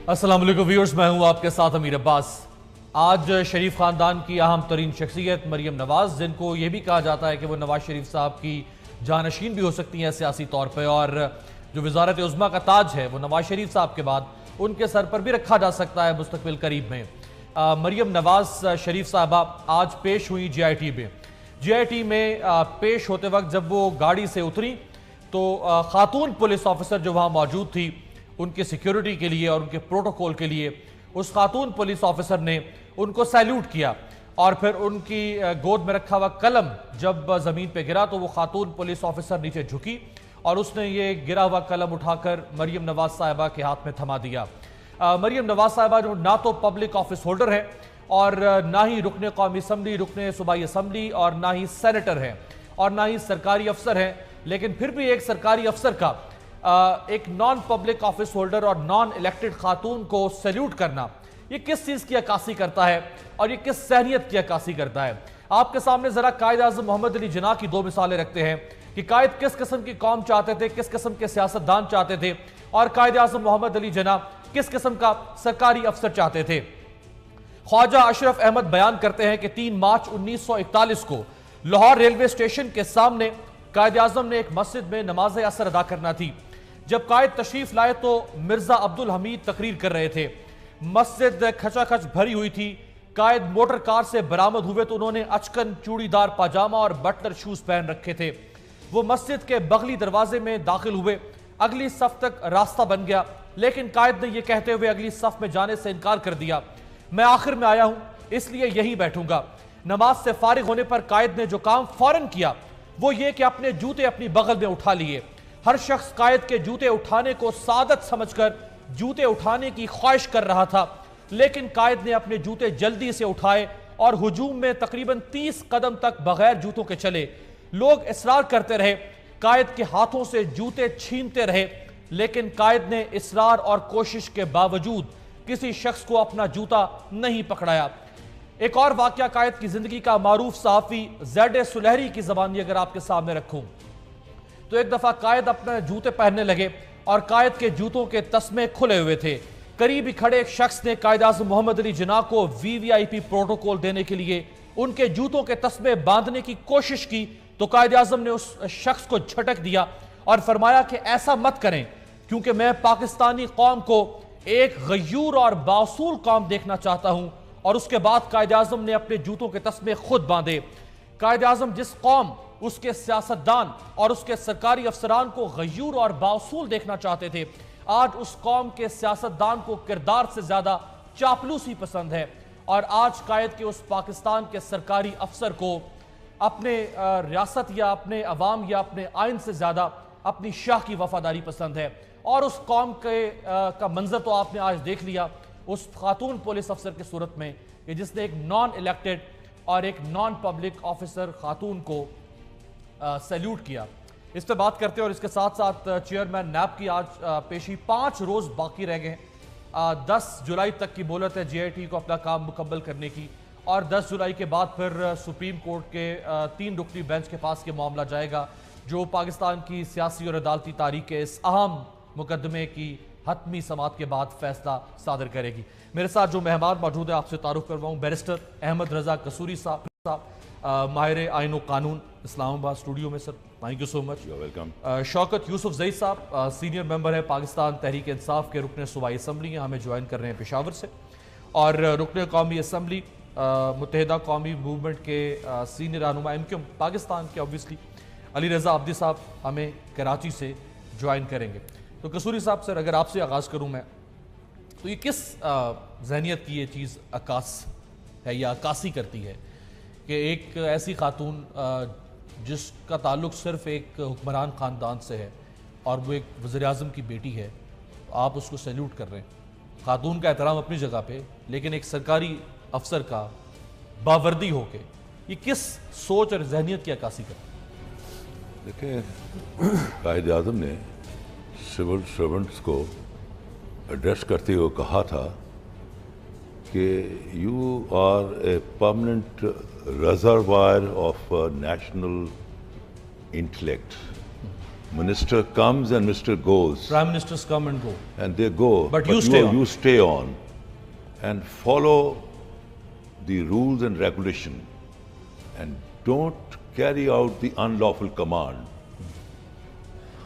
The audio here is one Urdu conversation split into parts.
السلام علیکم ویورز، میں ہوں آپ کے ساتھ امیر عباس۔ آج شریف خاندان کی اہم ترین شخصیت مریم نواز، جن کو یہ بھی کہا جاتا ہے کہ وہ نواز شریف صاحب کی جانشین بھی ہو سکتی ہیں سیاسی طور پہ، اور جو وزارت عظمیٰ کا تاج ہے وہ نواز شریف صاحب کے بعد ان کے سر پر بھی رکھا جا سکتا ہے مستقبل قریب میں۔ مریم نواز شریف صاحبہ آج پیش ہوئی جی آئی ٹی میں۔ جی آئی ٹی میں پیش ہوتے وقت جب وہ گاڑی سے اتری تو خاتون پولیس آفیسر جو وہاں موجود تھی، ان کے سیکیورٹی کے لیے اور ان کے پروٹوکول کے لیے اس خاتون پولیس آفیسر نے ان کو سیلیوٹ کیا، اور پھر ان کی گود میں رکھا ہوا قلم جب زمین پہ گرا تو وہ خاتون پولیس آفیسر نیچے جھکی اور اس نے یہ گرا ہوا قلم اٹھا کر مریم نواز صاحبہ کے ہاتھ میں تھما دیا۔ مریم نواز صاحبہ جو نہ تو پبلک آفس ہولڈر ہیں اور نہ ہی رکن قومی اسمبلی، رکن صوبائی اسمبلی، اور نہ ہی سینیٹر ہیں اور نہ ہی سرکاری افسر ہیں، لیکن پھر بھی ایک سرکاری افسر کا ایک نان پبلک آفس ہولڈر اور نان الیکٹڈ خاتون کو سیلیوٹ کرنا، یہ کس چیز کی عکاسی کرتا ہے اور یہ کس ذہنیت کی عکاسی کرتا ہے؟ آپ کے سامنے ذرا قائد اعظم محمد علی جناح کی دو مثالیں رکھتے ہیں کہ قائد کس قسم کی قوم چاہتے تھے، کس قسم کے سیاستدان چاہتے تھے، اور قائد اعظم محمد علی جناح کس قسم کا سرکاری افسر چاہتے تھے۔ خواجہ اشرف احمد بیان کرتے ہیں کہ 3 مارچ 1941 کو لاہور ریلوے اسٹیشن کے سامنے قائد اعظم نے ایک مسجد میں نماز عصر ادا کرنا تھی۔ جب قائد تشریف لائے تو مرزا عبدالحمید تقریر کر رہے تھے، مسجد کھچا کھچ بھری ہوئی تھی۔ قائد موٹر کار سے برآمد ہوئے تو انہوں نے اچکن چوڑی دار پاجامہ اور بٹلر شوز پہن رکھے تھے۔ وہ مسجد کے بغلی دروازے میں داخل ہوئے، اگلی صف تک راستہ بن گیا، لیکن قائد نے یہ کہتے ہوئے اگلی صف میں جانے سے انکار کر دیا، میں آخر میں آیا ہوں اس لیے یہی بیٹھوں گا۔ نماز سے فارغ ہونے پر قائد نے جو کام فوراً کیا وہ یہ کہ اپنے جوتے اپنی بغل میں اٹھا لیے۔ ہر شخص قائد کے جوتے اٹھانے کو سعادت سمجھ کر جوتے اٹھانے کی خواہش کر رہا تھا، لیکن قائد نے اپنے جوتے جلدی سے اٹھائے اور ہجوم میں تقریباً 30 قدم تک بغیر جوتوں کے چلے۔ لوگ اصرار کرتے رہے، قائد کے ہاتھوں سے جوتے چھینتے رہے، لیکن قائد نے اصرار اور کوشش کے باوجود کسی شخص کو اپنا جوتا نہیں پکڑایا۔ ایک اور واقعہ قائد کی زندگی کا معروف صحافی زید سلہری کی زبانی اگر آپ کے سامنے رکھوں تو ایک دفعہ قائد اپنے جوتے پہننے لگے اور قائد کے جوتوں کے تسمے کھلے ہوئے تھے۔ قریب ہی کھڑے ایک شخص نے قائد اعظم محمد علی جناح کو وی آئی پی پروٹوکول دینے کے لیے ان کے جوتوں کے تسمے باندھنے کی کوشش کی تو قائد اعظم نے اس شخص کو جھٹک دیا اور فرمایا کہ ایسا مت کریں، کیونکہ میں پاکستانی قوم کو ایک غیور اور باصول قوم دیکھنا چاہتا ہوں۔ اور اس کے بعد قائد اعظم نے اپنے جوتوں کے تسمے خود باندھے۔ قائد اعظم جس قوم، اس کے سیاستدان اور اس کے سرکاری افسران کو غیور اور باصول دیکھنا چاہتے تھے، آج اس قوم کے سیاستدان کو کردار سے زیادہ چاپلوسی پسند ہے، اور آج قائد کے اس پاکستان کے سرکاری افسر کو اپنے ریاست یا اپنے عوام یا اپنے آئین سے زیادہ اپنی شاہ کی وفاداری پسند ہے۔ اور اس قوم کا منظر تو آپ نے آج دیکھ لیا اس خاتون پولیس افسر کی صورت میں کہ جس نے ایک نان الیکٹڈ اور ایک نان پبلک آفیسر خاتون کو سیلیوٹ کیا۔ اس پہ بات کرتے ہیں اور اس کے ساتھ ساتھ چیئرمین نیب کی آج پیشی 5 روز باقی رہ گئے ہیں۔ 10 جولائی تک کی مہلت ہے جی آئی ٹی کو اپنا کام مکمل کرنے کی، اور 10 جولائی کے بعد پھر سپریم کورٹ کے 3 رکنی بینچ کے پاس یہ معاملہ جائے گا جو پاکستان کی سیاسی اور عدالتی تاریخ کے اس اہم مقدمے کی حتمی سماعت کے بعد فیصلہ صادر کرے گی۔ میرے ساتھ جو مہمان موجود ہے آپ سے تعارف کرواؤں، بیرسٹر احمد رضا قصوری صاحب، ماہر آئین و قانون، اسلام آباد اسٹوڈیو میں۔ سر تھینک یو سو مچ۔ شوکت یوسف زئی صاحب، سینئر ممبر ہے پاکستان تحریک انصاف کے رکن صوبائی اسمبلی، ہمیں جوائن کر رہے ہیں پشاور سے، اور رکن قومی اسمبلی متحدہ قومی موومنٹ کے سینئر رہنما MQM پاکستان کے اوبویسلی علی رضا عبدی صاحب ہمیں کراچی سے جوائن کریں گے۔ تو قصوری صاحب سر اگر آپ سے آغاز کروں میں، تو یہ کس ذہنیت کی یہ چیز عکاس ہے یا عکاسی کرتی ہے کہ ایک ایسی خاتون جس کا تعلق صرف ایک حکمران خاندان سے ہے اور وہ ایک وزیر اعظم کی بیٹی ہے، آپ اس کو سیلیوٹ کر رہے ہیں؟ خاتون کا احترام اپنی جگہ پہ، لیکن ایک سرکاری افسر کا باوردی ہو کے یہ کس سوچ اور ذہنیت کی عکاسی کرتی ہے؟ دیکھیں، قائد اعظم نے سول سرونٹس کو ایڈریس کرتے ہوئے کہا تھا کہ you are a permanent reservoir of national intellect Minister comes and minister goes, Prime Ministers come and go. and they go. But you stay on. You stay on and follow the rules and regulation, and don't carry out the unlawful command.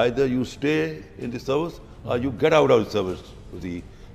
either you stay in the service or you get out of the service,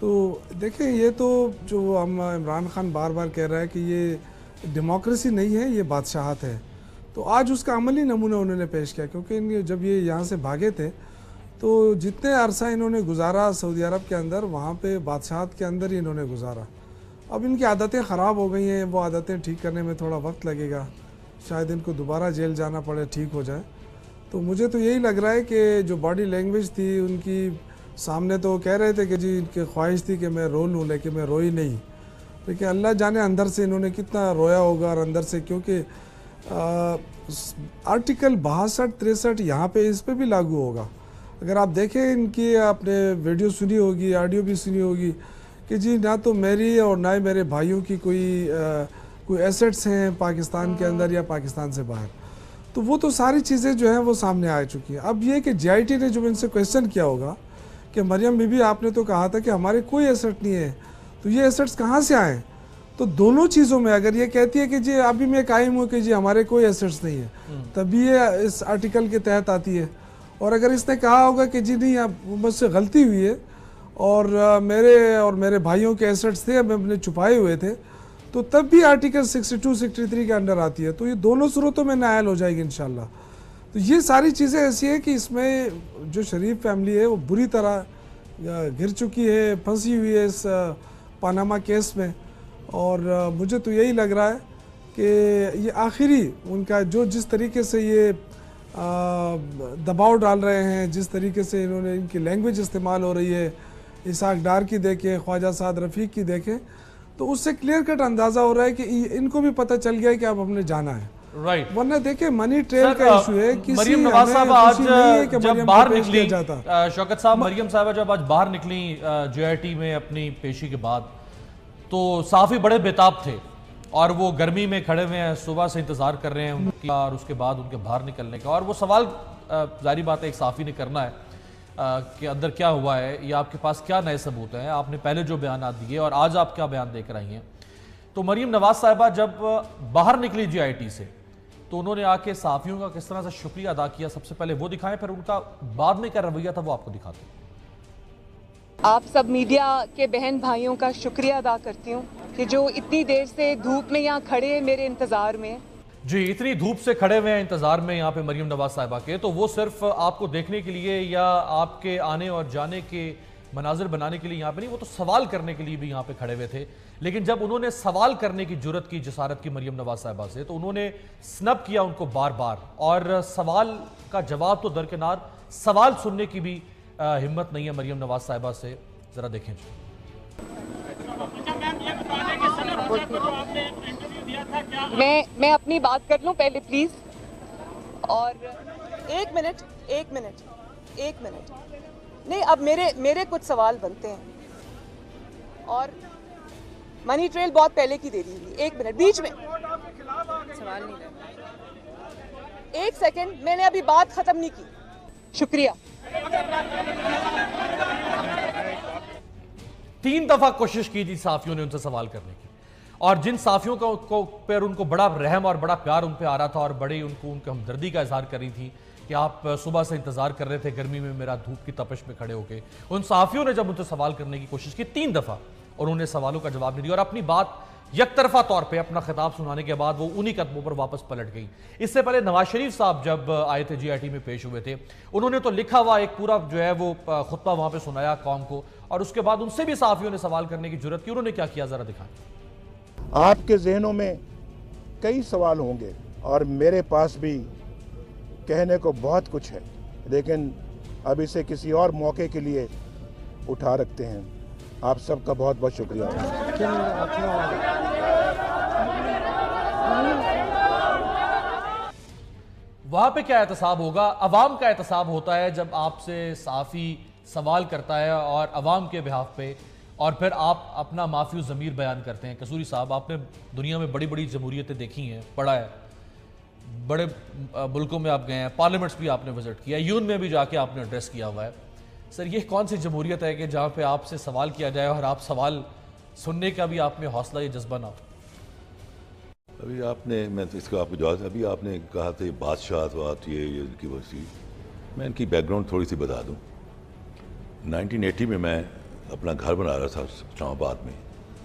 تو دیکھیں یہ تو جو ہم عمران خان بار بار کہہ رہا ہے کہ یہ ڈیموکریسی نہیں ہے، یہ بادشاہت ہے، تو آج اس کا عملی نمونہ انہوں نے پیش کیا، کیونکہ جب یہ یہاں سے بھاگے تھے تو جتنے عرصہ انہوں نے گزارا سعودی عرب کے اندر، وہاں پہ بادشاہت کے اندر ہی انہوں نے گزارا. اب ان کی عادتیں خراب ہو گئی ہیں، وہ عادتیں ٹھیک کرنے میں تھوڑا وقت لگے گا، شاید ان کو دوبارہ جیل جانا پڑے ٹھیک ہو جائے. تو مجھے تو یہی لگ رہا ہے کہ جو باڈی لینگویج تھی ان کی سامنے، تو کہہ رہے تھے کہ جی ان کی خواہش تھی کہ میں رو لوں، لیکن میں روئی نہیں، لیکن اللہ جانے اندر سے انہوں نے کتنا رویا ہوگا، اور اندر سے، کیونکہ آرٹیکل 62 63 یہاں پہ اس پہ بھی لاگو ہوگا. اگر آپ دیکھیں ان کی، آپ نے ویڈیو سنی ہوگی، آڈیو بھی سنی ہوگی کہ جی نہ تو میری اور نہ ہی میرے بھائیوں کی کوئی ایسٹس ہیں پاکستان کے اندر یا پاکستان سے باہر. تو وہ تو ساری چیزیں جو ہیں وہ سامنے آ چکی ہیں. اب یہ کہ جے آئی ٹی نے جب ان سے کویسچن کیا ہوگا کہ مریم بی بی آپ نے تو کہا تھا کہ ہمارے کوئی ایسٹ نہیں ہے، تو یہ ایسٹس کہاں سے آئیں؟ تو دونوں چیزوں میں اگر یہ کہتی ہے کہ جی ابھی میں قائم ہوں کہ جی ہمارے کوئی ایسٹس نہیں ہے، تبھی یہ اس آرٹیکل کے تحت آتی ہے. اور اگر اس نے کہا ہوگا کہ جی نہیں اب مجھ سے غلطی ہوئی ہے اور میرے بھائیوں کے ایسٹس تھے، اب نے چھپائے ہوئے تھے، تو تب بھی آرٹیکل 62 63 کے انڈر آتی ہے. تو یہ دونوں صورتوں میں نائل ہو جائے گی انشاءاللہ. تو یہ ساری چیزیں ایسی ہیں کہ اس میں جو شریف فیملی ہے وہ بری طرح گر چکی ہے، پھنسی ہوئی ہے اس پاناما کیس میں. اور مجھے تو یہی لگ رہا ہے کہ یہ آخری ان کا جس طریقے سے یہ دباؤ ڈال رہے ہیں، جس طریقے سے انہوں نے ان کی لینگویج استعمال ہو رہی ہے، اسحاق ڈار کی دیکھیں، خواجہ سعد رفیق کی دیکھیں، تو اس سے کلیئر کٹ اندازہ ہو رہا ہے کہ ان کو بھی پتہ چل گیا ہے کہ اب ہم نے جانا ہے. رائٹ. ورنہ دیکھیں منی ٹریل کا ایشو ہے، مریم نواز صاحب آج جب باہر نکلی، شوکت صاحب مریم صاحبہ جب آج باہر نکلی جے آئی ٹی میں اپنی پیشی کے بعد، تو صحافی بڑے بےتاب تھے اور وہ گرمی میں کھڑے ہوئے ہیں، صبح سے انتظار کر رہے ہیں ان کی، اور اس کے بعد ان کے باہر نکلنے کا. اور وہ سوال ظاہری بات ہے ایک صحافی نے کرنا ہے کہ اندر کیا ہوا ہے، یا آپ کے پاس کیا نئے ثبوت ہیں، آپ نے پہلے جو بیانات دیے اور آج آپ کیا بیان دے کر آئی ہیں. تو مریم نواز صاحبہ جب باہر نکلی جے آئی ٹی سے، تو انہوں نے آ کے صحافیوں کا کس طرح سے شکریہ ادا کیا، سب سے پہلے وہ دکھائیں، پھر ان کا بعد میں کیا رویہ تھا وہ آپ کو دکھاتے ہیں. آپ سب میڈیا کے بہن بھائیوں کا شکریہ ادا کرتی ہوں کہ جو اتنی دیر سے دھوپ میں یہاں کھڑے ہیں میرے انتظار میں. جی اتنی دھوپ سے کھڑے ہوئے ہیں انتظار میں یہاں پہ مریم نواز صاحبہ کے، تو وہ صرف آپ کو دیکھنے کے لیے یا آپ کے آنے اور جانے کے مناظر بنانے کے لیے یہاں پہ نہیں، وہ تو سوال کرنے کے لیے بھی یہاں پہ کھڑے ہوئے تھے. لیکن جب انہوں نے سوال کرنے کی جرت کی، جسارت کی مریم نواز صاحبہ سے، تو انہوں نے سنب کیا ان کو بار بار، اور سوال کا جواب تو درکنار، سوال سننے کی بھی ہمت نہیں ہے مریم نواز صاحبہ سے. ذرا دیکھیں جی. میں اپنی بات کر لوں پہلے پلیز. اور ایک منٹ نہیں، اب میرے کچھ سوال بنتے ہیں، اور منی ٹریل بہت پہلے کی دے دی ہوئی. ایک منٹ بیچ میں سوال نہیں لے، ایک سیکنڈ، میں نے ابھی بات ختم نہیں کی. شکریہ. 3 دفعہ کوشش کی تھی صحافیوں نے ان سے سوال کرنے کی، اور جن صحافیوں کو پر ان کو بڑا رحم اور بڑا پیار ان پہ آ رہا تھا، اور بڑی ان کو ہمدردی کا اظہار کر رہی تھی کہ آپ صبح سے انتظار کر رہے تھے گرمی میں میرا دھوپ کی تپش میں کھڑے ہو کے، ان صحافیوں نے جب ان سے سوال کرنے کی کوشش کی 3 دفعہ، اور انہوں نے سوالوں کا جواب نہیں دیا، اور اپنی بات یک طرفہ طور پہ اپنا خطاب سنانے کے بعد وہ انہی قدموں پر واپس پلٹ گئی. اس سے پہلے نواز شریف صاحب جب آئے تھے جے آئی ٹی میں پیش ہوئے تھے، انہوں نے تو لکھا ہوا ایک پورا جو ہے وہ خطبہ وہاں پہ سنایا قوم کو، اور اس کے بعد ان سے بھی صحافیوں نے سوال کرنے کی جرت کی. انہوں نے کیا کیا ذرا دکھائیں. آپ کے ذہنوں میں کئی سوال ہوں گے اور میرے پاس بھی کہنے کو بہت کچھ ہے، لیکن اب اسے کسی اور موقع کے لیے اٹھا رکھتے ہیں. آپ سب کا بہت بہت شکریہ. وہاں پہ کیا احتساب ہوگا؟ عوام کا احتساب ہوتا ہے جب آپ سے صحافی سوال کرتا ہے اور عوام کے بہاف پہ، اور پھر آپ اپنا معافی و ضمیر بیان کرتے ہیں. قصوری صاحب، آپ نے دنیا میں بڑی بڑی جمہوریتیں دیکھی ہیں، پڑھا ہے، بڑے ملکوں میں آپ گئے ہیں، پارلیمنٹس بھی آپ نے وزٹ کیا، یون میں بھی جا کے آپ نے ایڈریس کیا ہوا ہے. سر یہ کون سی جمہوریت ہے کہ جہاں پہ آپ سے سوال کیا جائے اور آپ سوال سننے کا بھی آپ میں حوصلہ یا جذبہ نہ ہو؟ ابھی آپ نے، میں اس کو آپ کو جواب، ابھی آپ نے کہا تھا بادشاہت بات یہ ان کی وسیع، میں ان کی بیک گراؤنڈ تھوڑی سی بتا دوں. 1980 میں اپنا گھر بنا رہا تھا اسلام آباد میں.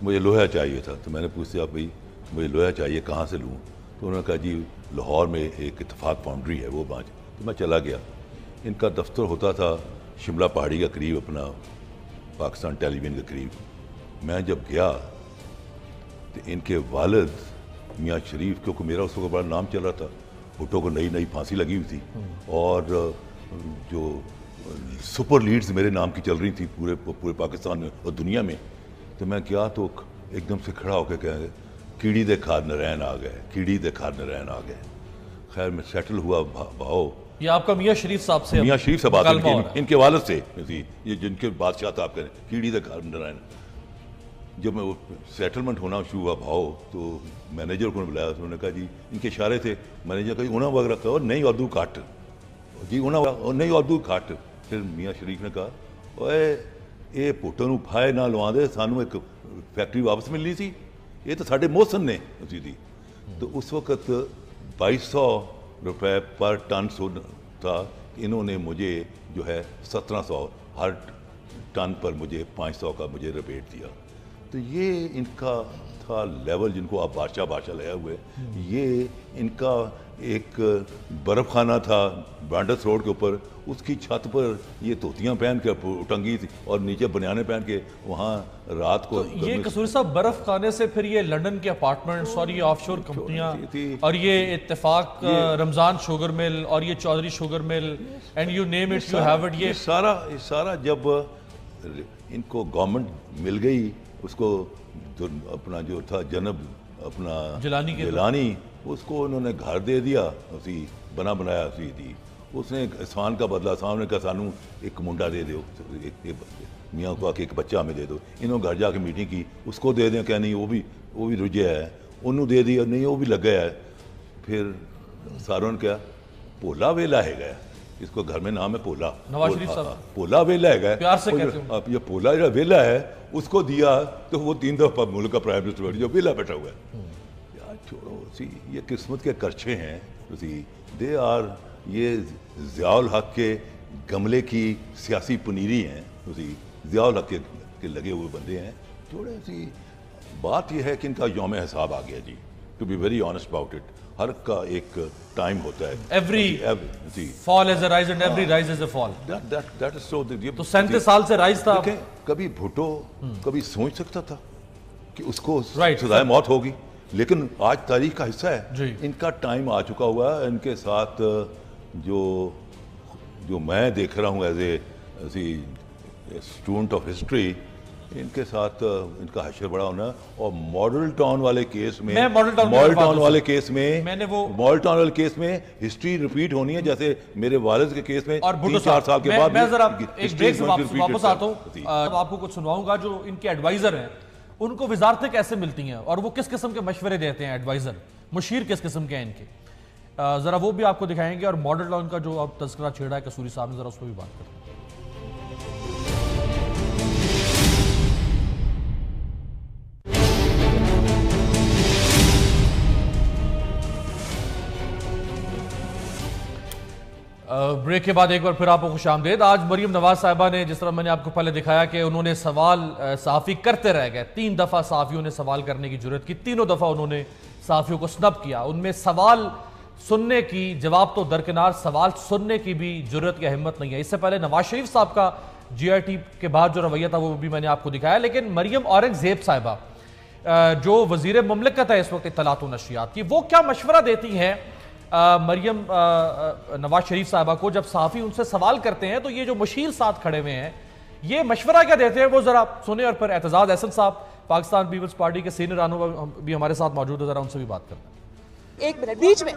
مجھے لوہا چاہیے تھا, تو میں نے پوچھا بھائی مجھے لوہا چاہیے کہاں سے لوں, تو انہوں نے کہا جی لاہور میں ایک اتفاق فاؤنڈری ہے وہ وہاں. تو میں چلا گیا. ان کا دفتر ہوتا تھا شملہ پہاڑی کا قریب, اپنا پاکستان ٹیلی ویژن کے قریب. میں جب گیا تو ان کے والد میاں شریف, کیونکہ میرا اس وقت بڑا نام چل رہا تھا, بھٹو کو نئی نئی پھانسی لگی ہوئی تھی, اور جو سپر لیڈز میرے نام کی چل رہی تھی پورے پاکستان میں اور دنیا میں. تو میں گیا تو ایک دم سے کھڑا ہو کے کہیں کیڑی دے کھاد نرین آ گئے, کیڑی دے کھاد نرین آ گئے. خیر میں سیٹل ہوا بھاؤ. یہ آپ کا میاں شریف صاحب سے, میاں شریف سے بات ان کے والد سے, یہ جن کے بادشاہ تھا آپ کہہ رہے ہیں کیڑی دے کھاد نرین. جب میں وہ سیٹلمنٹ ہونا شروع ہوا بھاؤ, تو مینیجر کو بلایا. انہوں نے کہا جی ان کے اشارے تھے, مینیجر کہا انہوں وغیرہ کہا نہیں اردو کاٹ, جی انہوں نہیں اردو کاٹ. پھر میاں شریف نے کہا اوے یہ بھٹو نو پھائے نہ لوا دے, سانو ایک فیکٹری واپس ملنی سی, یہ تو ساڈے محسن نے اسی دی. تو اس وقت 2200 روپے پر ٹن تھا. انہوں نے مجھے جو ہے 1700 ہر ٹن پر مجھے 500 کا مجھے ریبیٹ دیا. تو یہ ان کا تھا لیول, جن کو آپ بادشاہ لگے ہوئے. یہ ان کا ایک برف خانہ تھا برانڈس روڈ کے اوپر, اس کی چھت پر یہ دھوتیاں پہن کے ٹنگی تھی اور نیچے بنیانے پہن کے وہاں رات کو. یہ قصوری صاحب برف خانے سے پھر یہ لنڈن کے اپارٹمنٹس اور یہ آف شور کمپنیاں اور یہ اتفاق رمضان شوگر مل اور یہ Chaudhry sugar mill and you name it you have it, یہ سارا جب ان کو گورنمنٹ مل گئی, اس کو اپنا جو تھا جنب اپنا جیلانی, اس کو انہوں نے گھر دے دیا, اسی بنایا اسی دی. اس نے احسان کا بدلہ, سامنے کا سانو ایک منڈا دے دو, میاں کو کہ ایک بچہ ہمیں دے دو. انہوں گھر جا کے میٹنگ کی, اس کو دے دیں, کہ نہیں وہ بھی رجیا ہے, انہوں دے دیا, نہیں وہ بھی لگ گیا ہے. پھر ساروں نے کیا پولا ویلا ہے گیا, اس کو گھر میں نام ہے پولا, نواز شریف صاحب پولا ویلا ہے گیا, پیار سے کہتے ہیں. یہ پولا جو ویلا ہے اس کو دیا, تو وہ 3 دفعہ ملک کا پرائم منسٹر جو ویلا بیٹھا ہوا ہے. یار چھوڑو, یہ قسمت کے کرچے ہیں, دے آر, یہ ضیاء الحق کے گملے کی سیاسی پنیری ہیں, ضیاء الحق کے لگے ہوئے بندے ہیں. تھوڑے سی بات یہ ہے کہ ان کا یوم حساب آ گیا جی, to be very honest about it. ہر کا ایک ٹائم ہوتا ہے. Every fall is a rise and every rise is a fall. That is so. تو 37 سال سے رائز تھا. کبھی بھٹو کبھی سوچ سکتا تھا کہ اس کو سزائے موت ہوگی, لیکن آج تاریخ کا حصہ ہے. ان کا ٹائم آ چکا ہوا ہے. ان کے ساتھ جو میں دیکھ رہا ہوں as a student of history, ان کے ساتھ ان کا حشر بڑا ہونا. اور ماڈل ٹاؤن والے کیس میں ہسٹری ریپیٹ ہونی ہے, جیسے میرے والد کے کیس میں 3-4 سال کے بعد. میں ذرا ایک بریک سے واپس آتا ہوں, آپ کو کچھ سنواؤں گا. جو ان کے ایڈوائزر ہیں ان کو وزارتیں کیسے ملتی ہیں اور وہ کس قسم کے مشورے دیتے ہیں, ایڈوائزر مشیر کس قسم کے ہیں ان کے, ذرا وہ بھی آپ کو دکھائیں گے. اور ماڈل ٹاؤن کا جو آپ تذکرہ چھیڑا ہے قصوری صاحب نے, ذرا اس پہ بھی بات کریں. بریک کے بعد ایک بار پھر آپ کو خوش آمدید. آج مریم نواز صاحبہ نے, جس طرح میں نے آپ کو پہلے دکھایا کہ انہوں نے سوال صحافی کرتے رہ گئے, 3 دفعہ صحافیوں نے سوال کرنے کی جرت کی, تینوں دفعہ انہوں نے صحافیوں کو سنب کیا. ان میں سوال سننے کی, جواب تو درکنار, سوال سننے کی بھی جرت یا ہمت نہیں ہے. اس سے پہلے نواز شریف صاحب کا جی آئی ٹی کے بعد جو رویہ تھا وہ بھی میں نے آپ کو دکھایا. لیکن مریم اورنگ زیب صاحبہ جو وزیر مملکت ہے اس وقت اطلاعات و نشریات کی, وہ کیا مشورہ دیتی ہیں مریم نواز شریف صاحبہ کو جب صحافی ان سے سوال کرتے ہیں؟ تو یہ جو مشیر ساتھ کھڑے ہوئے ہیں یہ مشورہ کیا دیتے ہیں وہ ذرا سنیں. اور پھر اعتزاز احسن صاحب پاکستان پیپلز پارٹی کے سینئر رہنما بھی ہمارے ساتھ موجود ہے, ذرا ان سے بھی بات کرتے ہیں. ایک منٹ بیچ میں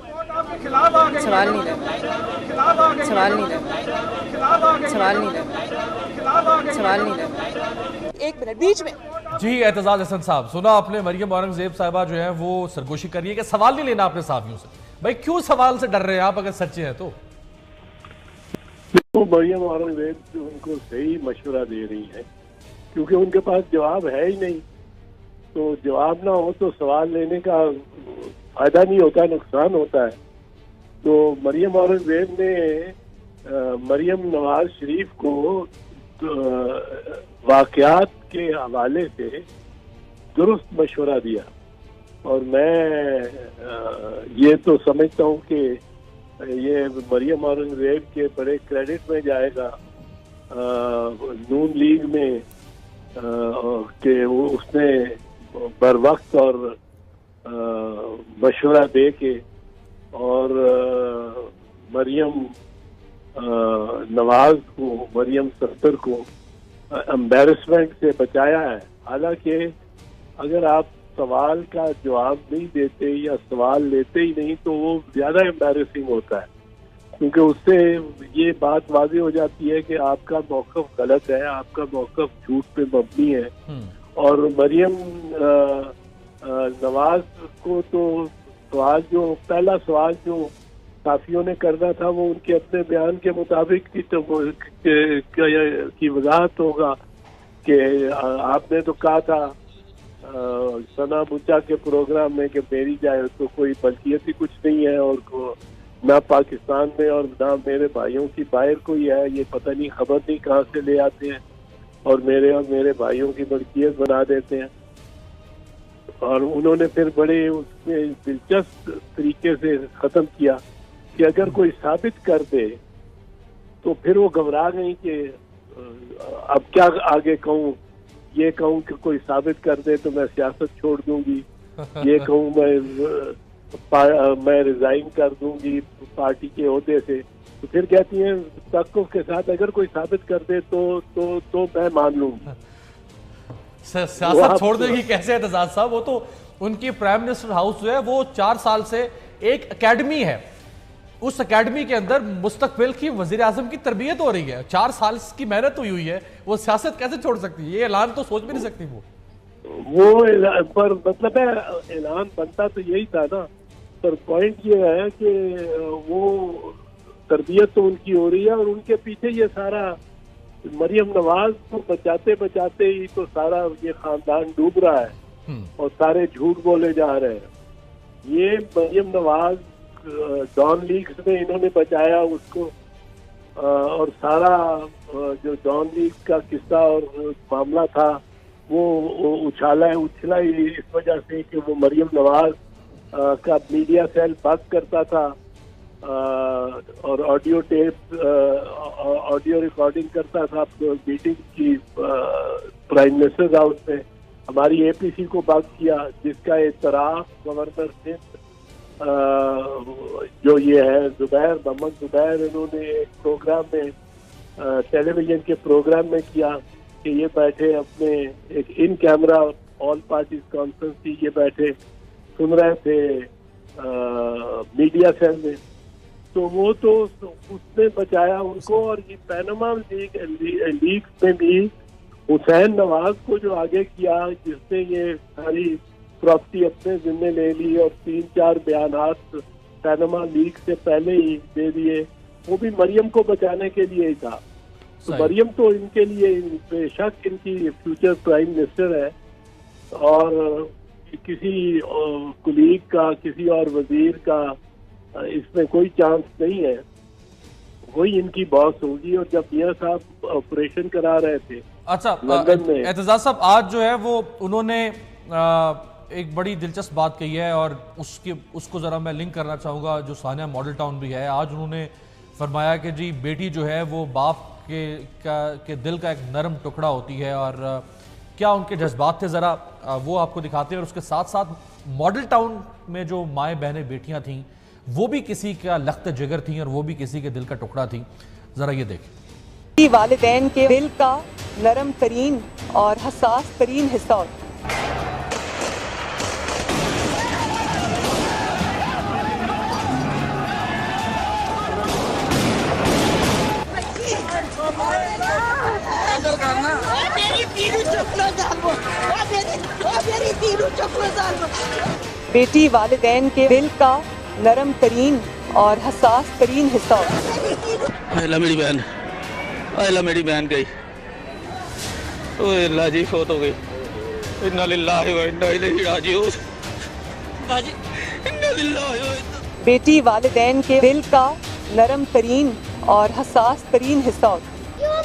سوال نہیں ایک منٹ بیچ میں. جی اعتزاز احسن صاحب, سنا آپ نے مریم اورنگ زیب صاحبہ جو ہیں وہ سرگوشی کر رہی ہے کہ سوال نہیں لینا اپنے صحافیوں سے. بھائی کیوں سوال سے ڈر رہے ہیں آپ اگر سچے ہیں تو؟ مریم اورنگ زیب ان کو صحیح مشورہ دے رہی ہیں کیونکہ ان کے پاس جواب ہے ہی نہیں. تو جواب نہ ہو تو سوال لینے کا فائدہ نہیں ہوتا, نقصان ہوتا ہے. تو مریم اورنگ زیب نے مریم نواز شریف کو واقعات کے حوالے سے درست مشورہ دیا، اور میں یہ تو سمجھتا ہوں کہ یہ مریم اورنگزیب کے بڑے کریڈٹ میں جائے گا نون لیگ میں کہ اس نے بر وقت اور مشورہ دے کے اور مریم نواز کو، مریم صفدر کو امبیرسمنٹ سے بچایا ہے۔ حالانکہ اگر آپ سوال کا جواب نہیں دیتے یا سوال لیتے ہی نہیں تو وہ زیادہ امبیرسنگ ہوتا ہے، کیونکہ اس سے یہ بات واضح ہو جاتی ہے کہ آپ کا موقف غلط ہے، آپ کا موقف جھوٹ پہ مبنی ہے۔ اور مریم نواز کو تو پہلا سوال جو صحافیوں نے کرنا تھا وہ ان کے اپنے بیان کے مطابق کی وضاحت ہوگا کہ آپ نے تو کہا تھا ثنا بچا کے پروگرام میں کہ میری جائے تو کوئی ملکیت ہی کچھ نہیں ہے، اور نہ پاکستان میں اور نہ میرے بھائیوں کی باہر کوئی ہے، یہ پتہ نہیں خبر نہیں کہاں سے لے آتے ہیں اور میرے بھائیوں کی ملکیت بنا دیتے ہیں۔ اور انہوں نے پھر بڑے اس میں دلچسپ طریقے سے ختم کیا کہ اگر کوئی ثابت کر دے تو پھر وہ گھبرا گئی کہ اب کیا آگے کہوں، یہ کہوں کہ کوئی ثابت کر دے تو میں سیاست چھوڑ دوں گی، یہ کہوں میں ریزائن کر دوں گی پارٹی کے عہدے سے، تو پھر کہتی ہیں تحقق کے ساتھ اگر کوئی ثابت کر دے تو میں مان لوں گی۔ سیاست چھوڑ دے گی کیسے اعتزاز صاحب؟ وہ تو ان کی پرائم منسٹر ہاؤس جو ہے وہ 4 سال سے ایک اکیڈمی ہے، اس اکیڈمی کے اندر مستقبل کی وزیر اعظم کی تربیت ہو رہی ہے، 4 سال کی محنت ہوئی ہے، وہ سیاست کیسے چھوڑ سکتی ہے؟ یہ اعلان تو سوچ بھی نہیں سکتی وہ پر مطلب ہے اعلان بنتا تو یہی تھا نا، پر پوائنٹ یہ ہے کہ وہ تربیت تو ان کی ہو رہی ہے اور ان کے پیچھے یہ سارا مریم نواز کو بچاتے بچاتے ہی تو سارا یہ خاندان ڈوب رہا ہے اور سارے جھوٹ بولے جا رہے ہیں۔ یہ مریم نواز ڈان لیگز میں انہوں نے بچایا اس کو، اور سارا جو ڈان لیگ کا قصہ اور معاملہ تھا وہ اچھلا ہی اس وجہ سے کہ وہ مریم نواز کا میڈیا سیل بند کرتا تھا اور آڈیو ریکارڈنگ کرتا تھا میٹنگ کی پرائم منسٹر ہاؤس میں۔ ہماری اے پی سی کو بند کیا، جس کا اعتراف گورنر سندھ جو یہ ہے محمد زبیر، انہوں نے ایک پروگرام میں ٹیلی ویژن کے پروگرام میں کیا کہ یہ بیٹھے اپنے ایک ان کیمرا آل پارٹیز کانفرنس تھی، یہ بیٹھے سن رہے تھے میڈیا سیل میں، تو وہ تو اس نے بچایا ان کو۔ اور یہ پیناما لیگ میں بھی حسین نواز کو جو آگے کیا، جس نے یہ ساری پراپرٹی اپنے ذمہ لے لی اور 3-4 بیانات پیناما لیگ سے پہلے ہی دے دیے، وہ بھی مریم کو بچانے کے لیے ہی تھا۔ تو مریم تو ان کے لیے بے شک ان کی فیوچر پرائم منسٹر ہے، اور کسی کلیگ کا، کسی اور وزیر کا اس میں کوئی چانس نہیں ہے، وہی ان کی باس ہوگی۔ اور جب میاں صاحب آپریشن کرا رہے تھے اچھا لندن میں، اعتزاز صاحب آج جو ہے وہ انہوں نے ایک بڑی دلچسپ بات کہی ہے، اور اس کو ذرا میں لنک کرنا چاہوں گا، جو سانیہ ماڈل ٹاؤن بھی ہے۔ آج انہوں نے فرمایا کہ جی بیٹی جو ہے وہ باپ کے دل کا ایک نرم ٹکڑا ہوتی ہے، اور کیا ان کے جذبات تھے ذرا وہ آپ کو دکھاتے ہیں، اور اس کے ساتھ ساتھ ماڈل ٹاؤن میں جو مائیں بہنیں بیٹیاں تھیں وہ بھی کسی کا لخت جگر تھیں اور وہ بھی کسی کے دل کا ٹکڑا تھیں، ذرا یہ دیکھیں۔ والدین کے دل کا نرم ترین اور حساس ترین حصہ بیٹی والدین کے دل کا نرم ترین اور حساس ترین حصہ میری بہن میری بہن گئی، اللہ جی فوت ہو گئی، انا للہ و انا الیہ راجعون۔ بیٹی والدین کے دل کا نرم ترین اور حساس ترین حصہ کیوں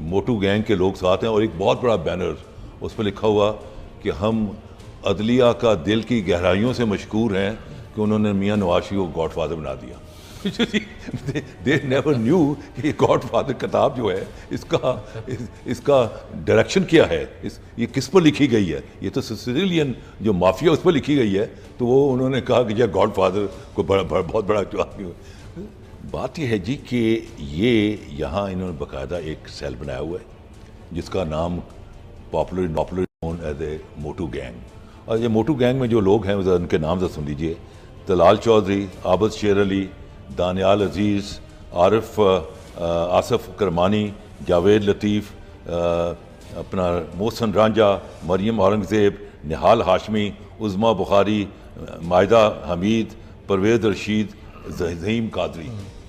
موٹو گینگ کے لوگ ساتھ ہیں اور ایک بہت بڑا بینر اس پہ لکھا ہوا کہ ہم عدلیہ کا دل کی گہرائیوں سے مشکور ہیں کہ انہوں نے میاں نواز شریف کو گاڈ فادر بنا دیا. They never knew کہ یہ گاڈ فادر کتاب جو ہے اس کا ڈائریکشن کیا ہے, یہ کس پر لکھی گئی ہے. یہ تو سسیلین جو مافیا اس پر لکھی گئی ہے, تو وہ انہوں نے کہا کہ یہ گاڈ فادر کو بہت بڑا بات یہ ہے جی کہ یہ یہاں انہوں نے باقاعدہ ایک سیل بنایا ہوا ہے جس کا نام popular known as a Motu gang. اور یہ موٹو گینگ میں جو لوگ ہیں ان کے نام سے سن لیجئے. طلال چودھری, عابد شیر علی, دانیال عزیز, عارف آصف کرمانی, جاوید لطیف, اپنا محسن رانجھا, مریم اورنگزیب, نہال ہاشمی, عظمیٰ بخاری, مائدہ حمید, پرویز رشید, ظہیم قادری.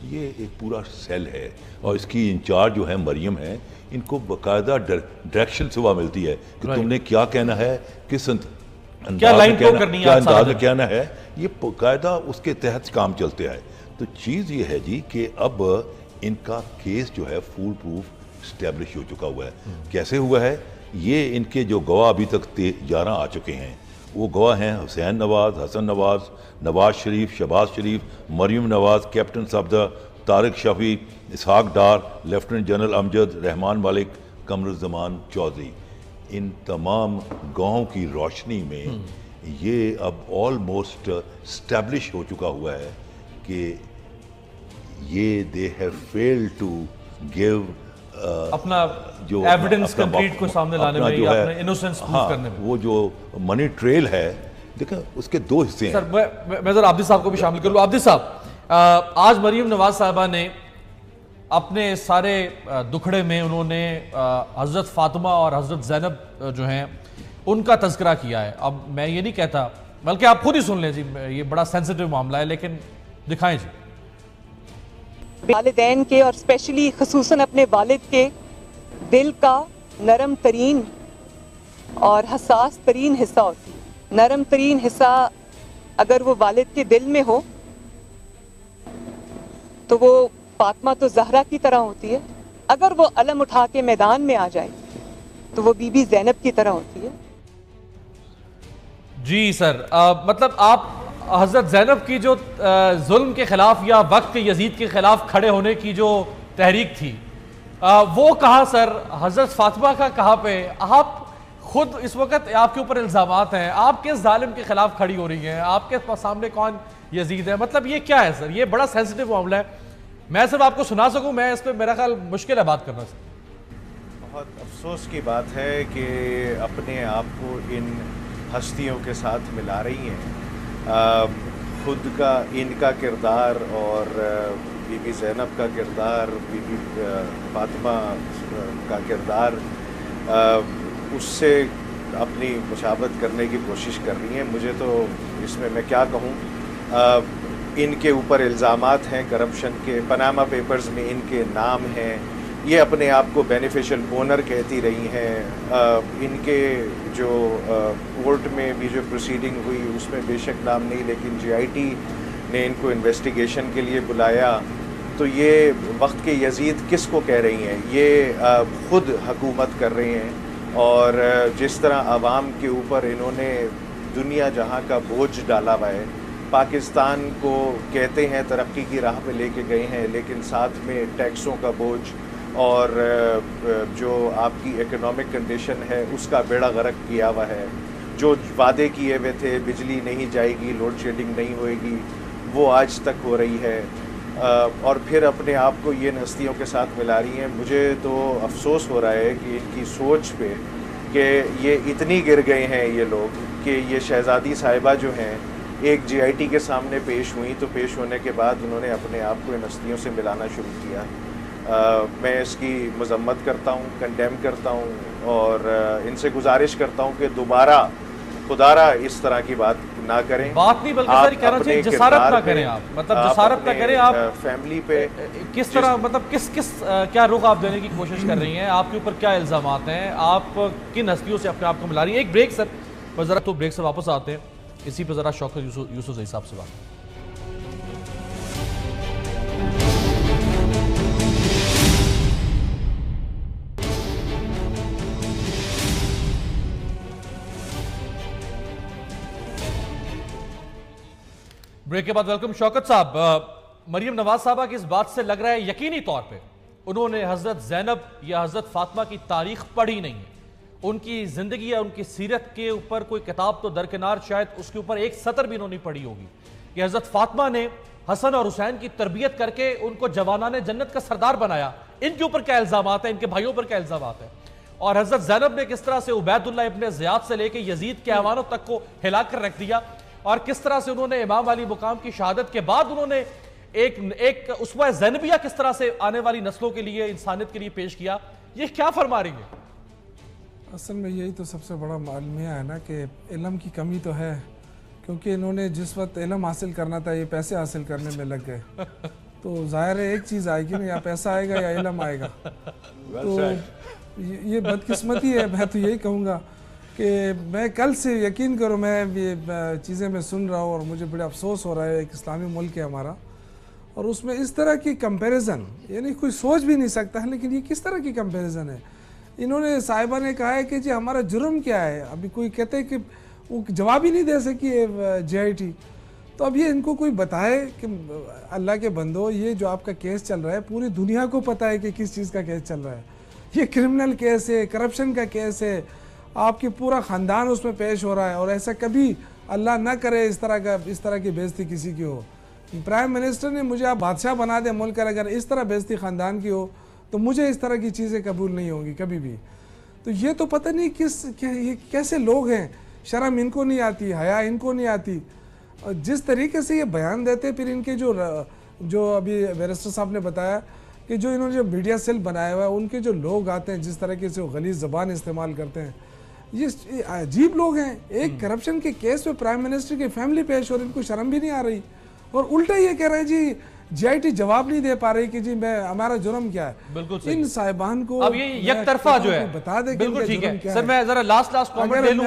یہ ایک پورا سیل ہے اور اس کی انچارج جو ہے مریم ہے. ان کو باقاعدہ ڈائریکشن صبح ملتی ہے کہ تم نے کیا کہنا ہے, کس انداز میں کہنا ہے. یہ باقاعدہ اس کے تحت کام چلتے آئے. تو چیز یہ ہے جی کہ اب ان کا کیس جو ہے فول پروف اسٹیبلش ہو چکا ہوا ہے. کیسے ہوا ہے؟ یہ ان کے جو گواہ ابھی تک 11 آ چکے ہیں, وہ گواہ ہیں حسین نواز, حسن نواز, نواز شریف, شہباز شریف, مریم نواز, کیپٹن صفدر, طارق شفیع, اسحاق ڈار, لیفٹننٹ جنرل امجد, رحمان مالک, قمر الزمان چودھری. ان تمام گواہوں کی روشنی میں یہ اب آلموسٹ اسٹیبلش ہو چکا ہوا ہے کہ یہ they have failed to give اپنا جو ایویڈنس کنکریٹ کو سامنے لانے میں یا اپنے انوسنس پروف کرنے میں. وہ جو منی ٹریل ہے, دیکھیں اس کے 2 حصے ہیں. سر میں ذرا عابدی صاحب کو بھی شامل کر لوں. عابدی صاحب, آج مریم نواز صاحبہ نے اپنے سارے دکھڑے میں انہوں نے حضرت فاطمہ اور حضرت زینب جو ہیں ان کا تذکرہ کیا ہے. اب میں یہ نہیں کہتا, بلکہ آپ خود ہی سن لیں جی, یہ بڑا سینسٹیو معاملہ ہے, لیکن دکھائیں جی. والدین کے اور اسپیشلی خصوصاً اپنے والد کے دل کا نرم ترین اور حساس ترین حصہ ہوتی ہے. نرم ترین حصہ اگر وہ والد کے دل میں ہو تو وہ فاطمہ تو زہرا کی طرح ہوتی ہے. اگر وہ علم اٹھا کے میدان میں آ جائے تو وہ بی بی زینب کی طرح ہوتی ہے. جی سر, مطلب آپ حضرت زینب کی جو ظلم کے خلاف یا وقت یزید کے خلاف کھڑے ہونے کی جو تحریک تھی, وہ کہاں سر؟ حضرت فاطمہ کا کہاں پہ؟ آپ خود اس وقت آپ کے اوپر الزامات ہیں, آپ کس ظالم کے خلاف کھڑی ہو رہی ہیں, آپ کے سامنے کون یزید ہے؟ مطلب یہ کیا ہے سر؟ یہ بڑا سینسٹیو معاملہ ہے. میں صرف آپ کو سنا سکوں, میں اس پہ میرا خیال مشکل ہے بات کرنا. سر بہت افسوس کی بات ہے کہ اپنے آپ کو ان ہستیوں کے ساتھ ملا رہی ہیں. خود کا ان کا کردار اور بی بی زینب کا کردار, بی بی فاطمہ کا کردار, اس سے اپنی مشابہت کرنے کی کوشش کر رہی ہیں. مجھے تو اس میں کیا کہوں, ان کے اوپر الزامات ہیں کرپشن کے, پاناما پیپرز میں ان کے نام ہیں, یہ اپنے آپ کو بینیفیشل اونر کہتی رہی ہیں. ان کے جو کورٹ میں بھی جو پروسیڈنگ ہوئی اس میں بے شک نام نہیں, لیکن جی آئی ٹی نے ان کو انویسٹیگیشن کے لیے بلایا. تو یہ وقت کے یزید کس کو کہہ رہی ہیں؟ یہ خود حکومت کر رہے ہیں, اور جس طرح عوام کے اوپر انہوں نے دنیا جہاں کا بوجھ ڈالا ہوا ہے. پاکستان کو کہتے ہیں ترقی کی راہ پہ لے کے گئے ہیں, لیکن ساتھ میں ٹیکسوں کا بوجھ اور جو آپ کی اکنامک کنڈیشن ہے اس کا بیڑا غرق کیا ہوا ہے. جو وعدے کیے ہوئے تھے, بجلی نہیں جائے گی, لوڈ شیڈنگ نہیں ہوئے گی, وہ آج تک ہو رہی ہے, اور پھر اپنے آپ کو یہ ہستیوں کے ساتھ ملا رہی ہیں. مجھے تو افسوس ہو رہا ہے کہ ان کی سوچ پہ کہ یہ اتنی گر گئے ہیں یہ لوگ کہ یہ شہزادی صاحبہ جو ہیں ایک جی آئی ٹی کے سامنے پیش ہوئیں, تو پیش ہونے کے بعد انہوں نے اپنے آپ کو ان ہستیوں سے ملانا شروع کیا. میں اس کی مذمت کرتا ہوں, کنڈیم کرتا ہوں, اور ان سے گزارش کرتا ہوں کہ دوبارہ خدا را اس طرح کی بات نہ کریں. بات نہیں بلکہ سر کہنا چاہیے جسارت نہ کریں آپ, مطلب جسارت نہ کریں آپ. فیملی پہ کس طرح, مطلب کس کیا رخ آپ دینے کی کوشش کر رہی ہیں؟ آپ کے اوپر کیا الزامات ہیں؟ آپ کن ہستیوں سے اپنے آپ کو ملا رہی ہیں؟ ایک بریک سر, بس ذرا تو بریک سے واپس آتے ہیں, اسی پہ ذرا شوکت یوسف زئی صاحب سے بات. بریک کے بعد ویلکم شوکت صاحب. مریم نواز صاحبہ کی اس بات سے لگ رہا ہے یقینی طور پہ انہوں نے حضرت زینب یا حضرت فاطمہ کی تاریخ پڑھی نہیں ہے. ان کی زندگی یا ان کی سیرت کے اوپر کوئی کتاب تو درکنار شاید اس کے اوپر ایک سطر بھی انہوں نے پڑھی ہوگی کہ حضرت فاطمہ نے حسن اور حسین کی تربیت کر کے ان کو جوانان جنت کا سردار بنایا. ان کے اوپر کیا الزامات ہیں, ان کے بھائیوں پر کیا الزامات ہیں, اور حضرت زینب نے کس طرح سے عبید اللہ ابن زیاد سے لے کے یزید کے اعوانوں تک کو ہلا کر رکھ دیا, اور کس طرح سے انہوں نے امام علی مقام کی شہادت کے بعد انہوں نے ایک اسوہ زینبیہ کس طرح سے آنے والی نسلوں کے لیے, انسانیت کے لیے پیش کیا. یہ کیا فرما رہی ہیں؟ اصل میں یہی تو سب سے بڑا معلومیہ ہے نا کہ علم کی کمی تو ہے, کیونکہ انہوں نے جس وقت علم حاصل کرنا تھا یہ پیسے حاصل کرنے میں لگ گئے. تو ظاہر ہے ایک چیز آئے گی نا, یا پیسہ آئے گا یا علم آئے گا. تو یہ بدقسمتی ہے. میں تو یہی کہوں گا کہ میں کل سے یقین کرو میں یہ چیزیں میں سن رہا ہوں اور مجھے بڑا افسوس ہو رہا ہے. ایک اسلامی ملک ہے ہمارا, اور اس میں اس طرح کی کمپیریزن یعنی کوئی سوچ بھی نہیں سکتا ہے, لیکن یہ کس طرح کی کمپیریزن ہے. انہوں نے صاحبہ نے کہا ہے کہ جی ہمارا جرم کیا ہے, ابھی کوئی کہتے ہیں کہ وہ جواب ہی نہیں دے سکی جے آئی ٹی. تو اب یہ ان کو کوئی بتائے کہ اللہ کے بندو یہ جو آپ کا کیس چل رہا ہے پوری دنیا کو پتہ ہے کہ کس چیز کا کیس چل رہا ہے. یہ کرمنل کیس ہے, کرپشن کا کیس ہے, آپ کی پورا خاندان اس میں پیش ہو رہا ہے, اور ایسا کبھی اللہ نہ کرے اس طرح کی بےزتی کسی کی ہو. پرائم منسٹر نے مجھے آپ بادشاہ بنا دے ملک کا, اگر اس طرح بےزتی خاندان کی ہو تو مجھے اس طرح کی چیزیں قبول نہیں ہوں گی کبھی بھی. تو یہ تو پتہ نہیں یہ کیسے لوگ ہیں, شرم ان کو نہیں آتی, حیا ان کو نہیں آتی. اور جس طریقے سے یہ بیان دیتے, پھر ان کے جو ابھی بیرسٹر صاحب نے بتایا کہ جو انہوں نے جو میڈیا سیل بنایا ہوا ہے, ان کے جو لوگ آتے ہیں جس طریقے سے وہ غلیظ زبان استعمال کرتے ہیں, یہ عجیب لوگ ہیں. ایک کرپشن کے کیس میں پرائم منسٹر کی فیملی پیش ہو رہی, ان کو شرم بھی نہیں آ رہی, اور الٹا یہ کہہ رہے ہیں جی جے آئی ٹی جواب نہیں دے پا رہی کہ جی ہمارا جرم کیا ہے. بالکل ان صاحبان کو اب یہ یک طرفہ جو ہے بتا دے کہ بالکل ٹھیک ہے. سر میں ذرا لاسٹ کامنٹ لے لوں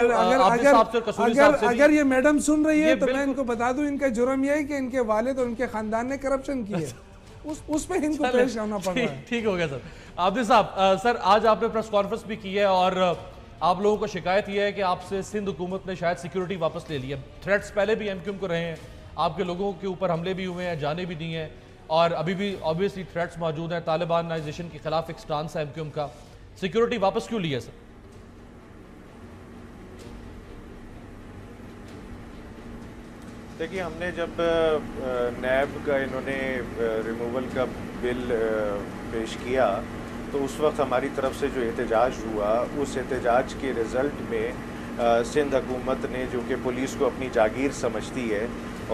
اگر یہ میڈم سن رہی ہے تو میں ان کو بتا دوں ان کا جرم یہ ہے کہ ان کے والد اور ان کے خاندان نے کرپشن کی ہے, اس میں ان کو پیش ہونا پڑ رہا ہے. ٹھیک ہو گیا سر. عابد صاحب, سر آج آپ نے پریس کانفرنس بھی کی ہے اور آپ لوگوں کو شکایت یہ ہے کہ آپ سے سندھ حکومت نے شاید سیکیورٹی واپس لے لی ہے. تھریٹس پہلے بھی ایم کیو ایم کو رہے ہیں, آپ کے لوگوں کے اوپر حملے بھی ہوئے ہیں, جانے بھی دی ہیں, اور ابھی بھی آبویسلی تھریٹس موجود ہیں. طالبانائزیشن کے خلاف ایک سٹانس ہے ایم کیو ایم کا. سیکیورٹی واپس کیوں لی ہے سر؟ دیکھیے, ہم نے جب نیب کا انہوں نے ریموول کا بل پیش کیا تو اس وقت ہماری طرف سے جو احتجاج ہوا, اس احتجاج کے رزلٹ میں سندھ حکومت نے, جو کہ پولیس کو اپنی جاگیر سمجھتی ہے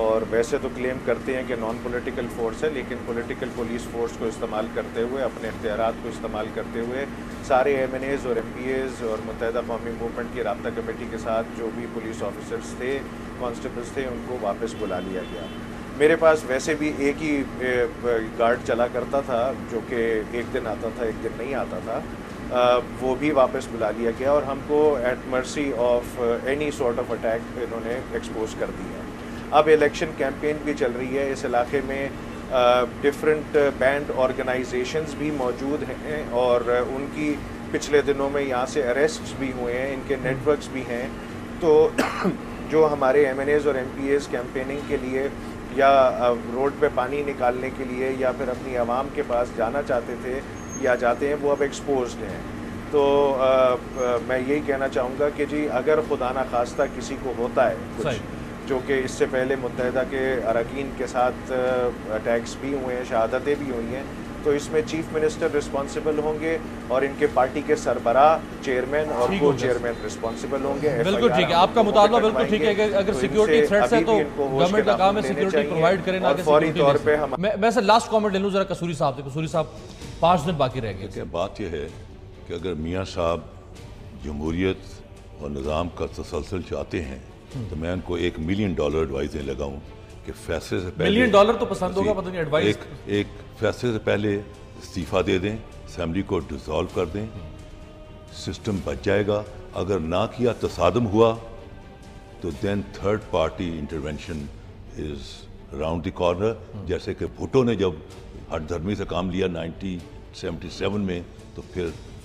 اور ویسے تو کلیم کرتے ہیں کہ نان پولیٹیکل فورس ہے, لیکن پولیٹیکل پولیس فورس کو استعمال کرتے ہوئے, اپنے اختیارات کو استعمال کرتے ہوئے سارے ایم این ایز اور ایم پی ایز اور متحدہ قومی موومنٹ کی رابطہ کمیٹی کے ساتھ جو بھی پولیس آفیسرز تھے, کانسٹیبلز تھے, ان کو واپس بلا لیا گیا. میرے پاس ویسے بھی ایک ہی گارڈ چلا کرتا تھا جو کہ ایک دن آتا تھا ایک دن نہیں آتا تھا, وہ بھی واپس بلا لیا گیا, اور ہم کو at mercy of any sort of attack انہوں نے ایکسپوز کر دیا. اب الیکشن کیمپین بھی چل رہی ہے, اس علاقے میں ڈفرینٹ بینڈ آرگنائزیشنز بھی موجود ہیں, اور ان کی پچھلے دنوں میں یہاں سے اریسٹس بھی ہوئے ہیں, ان کے نیٹ ورکس بھی ہیں. تو جو ہمارے ایم این ایز اور ایم پی ایز کیمپیننگ کے لیے یا روڈ پہ پانی نکالنے کے لیے یا پھر اپنی عوام کے پاس جانا چاہتے تھے یا جاتے ہیں, وہ اب ایکسپوزڈ ہیں. تو میں یہی کہنا چاہوں گا کہ جی اگر خدا نخواستہ کسی کو ہوتا ہے کچھ, جو کہ اس سے پہلے متحدہ کے اراکین کے ساتھ اٹیکس بھی ہوئے ہیں, شہادتیں بھی ہوئی ہیں, تو اس میں چیف منسٹر رسپانسبل ہوں گے اور ان کے پارٹی کے سربراہ, چیئرمین اور کو چیئرمین رسپانسبل ہوں گے. بالکل ٹھیک ہے, آپ کا مطالبہ بالکل ٹھیک ہے. اگر سیکیورٹی تھریٹس ہے تو گورنمنٹ کا کام ہے سیکیورٹی پرووائڈ کرے, نہ کہ فوری طور پہ ہم. میں سر لاسٹ کامنٹ لے لوں ذرا کسوری صاحب سے. کسوری صاحب, 5 دن باقی رہ گئے. بات یہ ہے کہ اگر میاں صاحب جمہوریت اور نظام کا تسلسل چاہتے ہیں تو میں ان کو $1 ملین ایڈوائز دیں لگاؤں کہ فیصلے سے پہلے $1 ملین تو پسند ہوگا, پتہ نہیں ایڈوائز. ایک فیصلے سے پہلے استعفیٰ دے دیں, اسمبلی کو ڈیزالو کر دیں, سسٹم بچ جائے گا. اگر نہ کیا, تصادم ہوا, تو then third party intervention is around the corner. جیسے کہ بھٹو نے جب ہٹ دھرمی سے کام لیا 1977 میں, تو پھر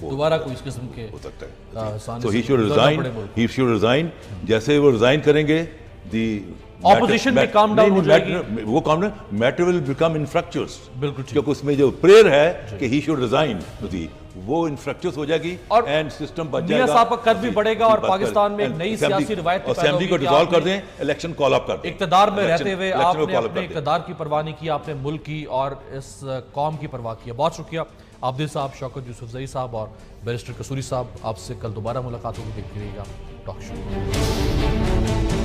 دوبارہ کوئی اس قسم کے ہو سکتا ہے. آسانی So سے he should گزرنا resign. پڑے ملک. He should resign. جیسے وہ ریزائن کریں گے the Opposition بھی calm down ہو جائے گی. وہ کام نا میٹر ول بیکم انفریکچرس, بالکل ٹھیک. کیونکہ اس میں جو پریئر ہے کہ ہی شوڈ ریزائن وہ انفریکچرس ہو جائے گی اور اینڈ سسٹم بچ جائے میاں گا. صاحب کا قد بھی بڑھے گا اور پاکستان میں ایک نئی سیاسی روایت پیدا اسمبلی کو ہوگی کہ ڈیزالو کر دیں, الیکشن کال اپ کر دیں. اقتدار میں رہتے ہوئے آپ نے اپنے اقتدار کی پرواہ نہیں کی, آپ نے ملک کی اور اس قوم کی پرواہ کی. بہت شکریہ عابدین صاحب, شوکت یوسفزئی صاحب اور بیرسٹر قصوری صاحب. آپ سے کل دوبارہ ملاقات ہوگی. دیکھتے رہیے گا ٹاک شو.